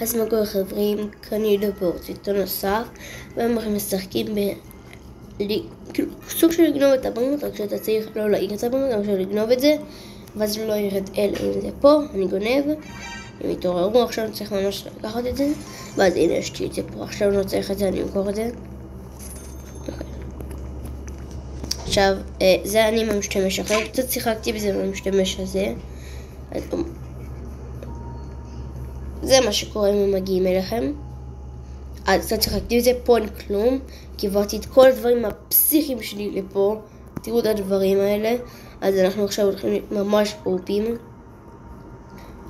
אז מה קורה חברים, קניתי לבור סרטון נוסף ואנחנו משחקים כאילו סוג של לגנוב את הבמות, רק שאתה צריך לא להעיר את הבמות, אבל לגנוב את זה ואז לא ירד אלא אם זה פה, אני גונב, הם יתעוררו, עכשיו אני צריך ממש לקחת את זה ואז הנה יש לי את זה פה, עכשיו אני צריך את זה, אני אמכור את זה. עכשיו, זה אני משתמש אחר, קצת שיחקתי בזה במשתמש הזה. זה מה שקורה אם הם מגיעים אליכם. אז קצת שיחקתי בזה, פה אין כלום, כי עברתי את כל הדברים הפסיכיים שלי לפה. תראו את הדברים האלה. אז אנחנו עכשיו הולכים ממש אופים.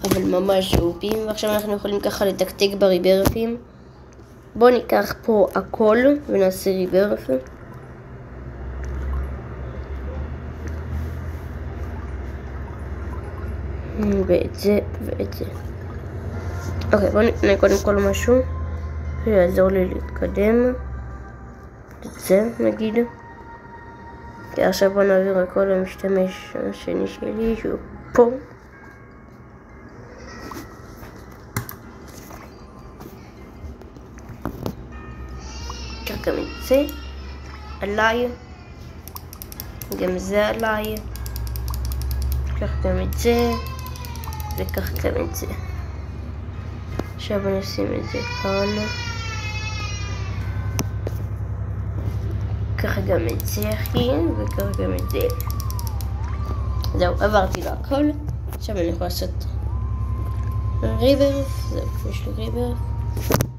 אבל ממש אופים, ועכשיו אנחנו יכולים ככה לתקתק בריברפים. בואו ניקח פה הכל ונעשה ריברף. ואת זה ואת זה. אוקיי, בואו נקנה קודם כל משהו שיעזור לי להתקדם. את זה נגיד. כי עכשיו בואו נעביר הכל למשתמש השני שלי שהוא פה. קח גם את זה עליי, גם זה עליי, קח גם את זה וקח גם את זה. עכשיו אני אשים את זה כאן, קח גם את זה אחי וקח גם את זה. זהו, עברתי לו הכל. עכשיו אני יכול לעשות ריברף, זהו, יש לי ריברף.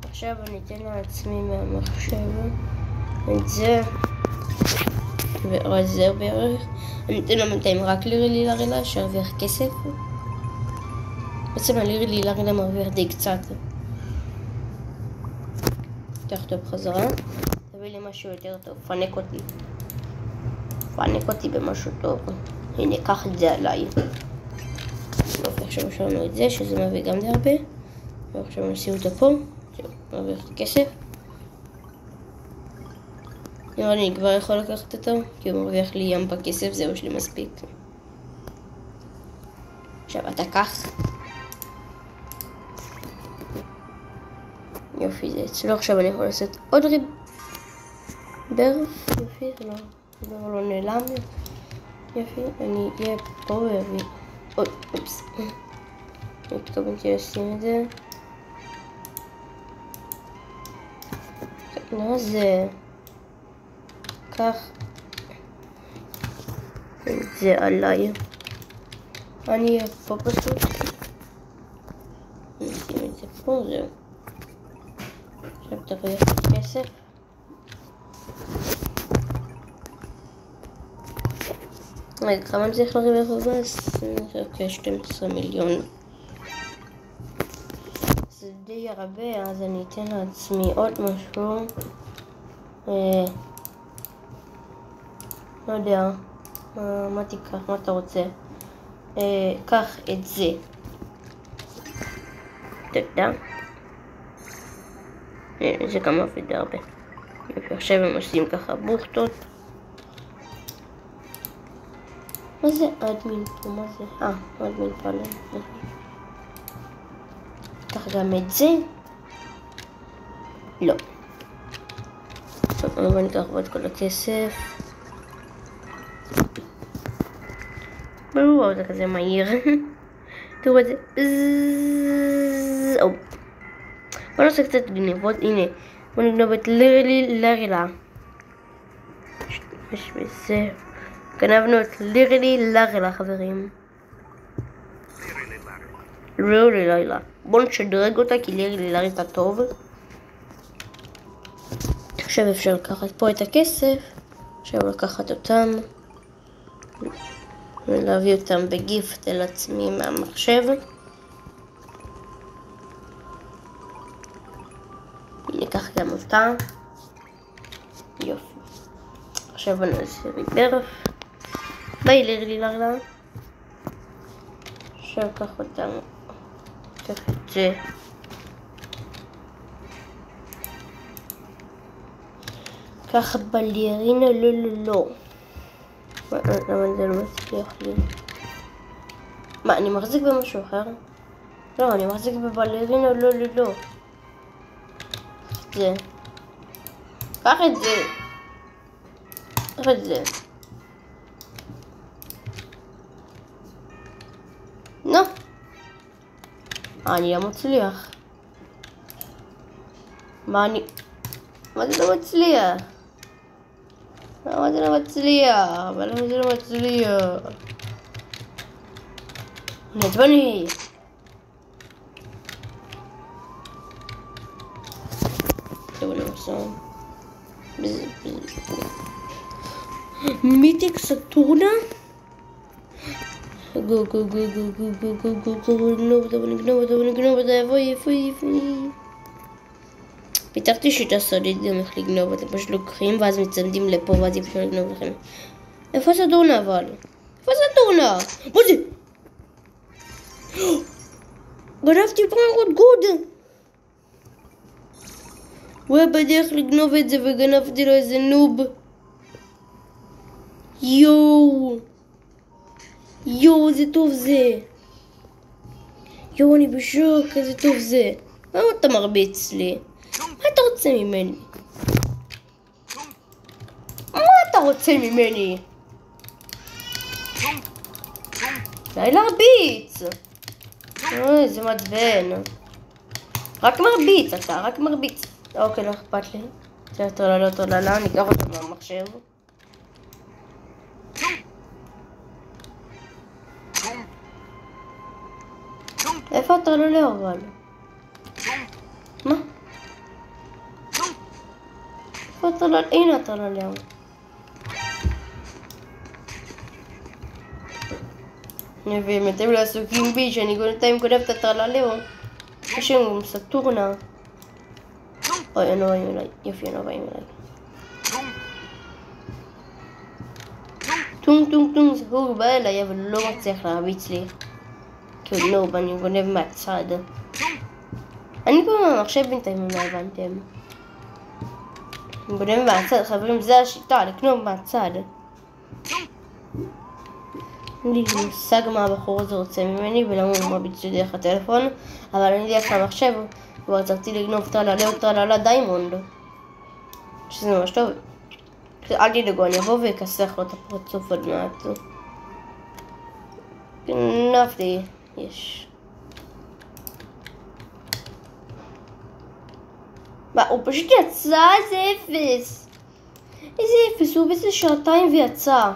עכשיו אני אתן לעצמי מהמחשב את זה ועוד זה בערך. אני אתן לו בינתיים רק לירי לרילה שהרוויח כסף. בעצם הלירי לרילה מרוויח די קצת. פתח אותו בחזרה, תביא לי משהו יותר טוב, פנק אותי במשהו טוב. הנה, קח את זה עליי. עכשיו יש לנו את זה, שזה מביא גם די הרבה. ועכשיו נשים אותו פה, מרוויח כסף. נראה לי, אני כבר יכול לקחת אותו, כי הוא מרוויח לי ים בכסף, זהו, יש לי מספיק. עכשיו אתה קח. יופי, זה אצלו. עכשיו אני יכול לעשות עוד ריברף. יופי, זה לא נעלם. יופי, אני אהיה פה ואביא עוד, אופס. אני התכוונתי לשים את זה. לא, זה כך זה עליי. אני אהיה פה פשוט. אני אשים את זה פה, זהו. עכשיו תרוויח כסף. רגע, כמה אני צריך לריברף הבא? כ-12 מיליון. זה די הרבה, אז אני אתן לעצמי עוד משהו. לא יודע, מה תיקח, מה אתה רוצה? קח את זה. תודה. זה גם עובד הרבה. עכשיו הם עושים ככה בוכטות. מה זה אדמין פה? מה זה? אדמין פה עליהם. קח גם את זה. לא. טוב, אני אקח עוד כל הכסף. ברור, זה כזה מהיר. תראו את זה. בוא נעשה קצת גניבות. הנה, בוא נגנוב את לרילה. יש בזה. גנבנו את לירי לרילה, חברים. לירי לרילה. בוא נשדרג אותה כי לירי לרילה טוב. עכשיו אפשר לקחת פה את הכסף. עכשיו לקחת אותם. ולהביא אותם בגיפט אל עצמי מהמחשב. ניקח גם אותה. יופי. עכשיו אני אעשה ריברף. ביי לירי לרילה. עכשיו קח אותם. קח את זה. ככה בליירינה לא. למה זה לא מצליח לי? מה, אני מחזיק במשהו אחר? לא, אני מחזיק בבלרינה, לא. זה. קח את זה. קח את זה. נו. אני לא מצליח. מה זה לא מצליח? למה זה לא מצליח? נדבני. טוב, אני מחסום. מיתיק סטורנה? גו, נגנוב אותה, איפה. פיתחתי שיטה סודית גם איך לגנוב, אתם פשוט לוקחים ואז מצמדים לפה ואז אי אפשר לגנוב לכם. איפה סטורנה אבל? מה זה? גנבתי פרנקות גוד! הוא היה בדרך לגנוב את זה וגנבתי לו איזה נוב. יואו, זה טוב זה. אני בשוק, איזה טוב זה. למה אתה מרביץ לי? מה אתה רוצה ממני? די להרביץ. איזה מעצבן. רק מרביץ. אוקיי, לא אכפת לי. זה טרללה, אני אקח אותה מהמחשב. איפה הטרללה אבל? מה? איפה הטרללה? הנה הטרללה. ואם אתם לא עסוקים בי שאני גונב את הטרללה, יש לנו סטורנה. אוי, הם לא באים אליי. יופי, הם לא באים אליי. טונג, זה הוא בא אליי, אבל לא מצליח להרביץ לי. כי הוא נוב, אני גונב מהצד. אני פה מהמחשב בינתיים, אם לא הבנתם. אני גונב מהצד, חברים, זה השיטה, לקנוב מהצד. אין לי מושג מה הבחור הזה רוצה ממני ולמה הוא מרביץ לי דרך הטלפון, אבל אני דרך המחשב ורציתי לגנוב טרללה דיימונד, שזה ממש טוב. אל תדאגו, אני אבוא ואכסח לו את הפרצוף עוד מעט. גנבתי, יש. מה, הוא פשוט יצא? איזה אפס, הוא באיזה שעתיים ויצא.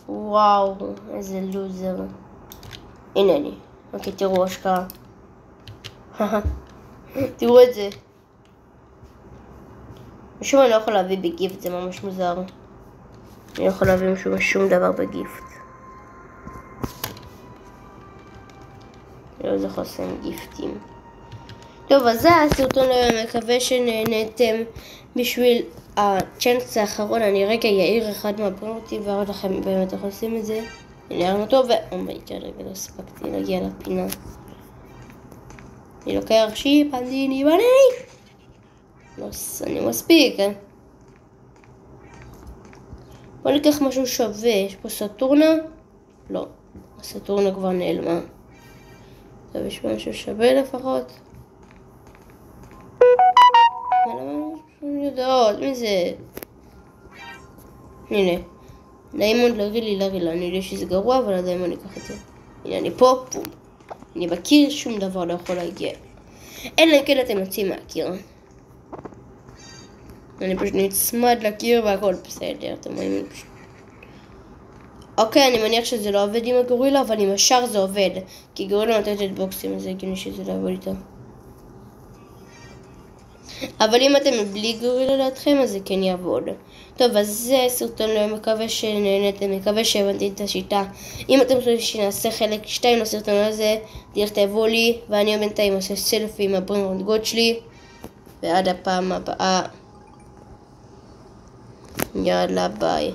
וואו, איזה לוזר. הנה אני. אוקיי, תראו השקעה. תראו את זה. משום אני לא יכול להביא בגיפט, זה ממש מוזר. אני לא יכול להביא שום דבר בגיפט. לא זה חוסם גיפטים. טוב, אז זה הסרטון היום, מקווה שנהנתם. בשביל הצ'אנס האחרון אני רגע יאיר אחד מהפרנותי ואראה לכם באמת איך עושים את זה. אני אראה אותו אומייגד, רגע לא הספקתי להגיע לפינה. אני לוקח שיפ, אני מספיק, בוא ניקח משהו שווה. יש פה סטורנה? לא, הסטורנה כבר נעלמה. טוב, יש פה משהו שווה לפחות. אני יודעת, מי זה? הנה, דיימונד לרילה, אני יודע שזה גרוע, אבל עדיין אני אקח את זה. הנה, אני פה, פום. אני בקיר, שום דבר לא יכול להגיע. אלא אם כן אתם יוצאים מהקיר. אני פשוט נצמד לקיר והכל בסדר, אתם רואים לי פשוט. אוקיי, אני מניח שזה לא עובד עם הגורילה, אבל עם השאר זה עובד. כי גורילה נותנת את בוקסים, אז זה הגיוני שזה לא עובד איתה. אבל אם אתם בלי גורילה לידכם, אז זה כן יעבוד. טוב, אז זה סרטון לא מקווה שנהנתם, מקווה שהבנתי את השיטה. אם אתם חושבים שנעשה חלק 2 לסרטון הזה, תכתבו לי, ואני בינתיים עושה סלפי עם הברנקות גוד שלי. ועד הפעם הבאה. יאללה, ביי.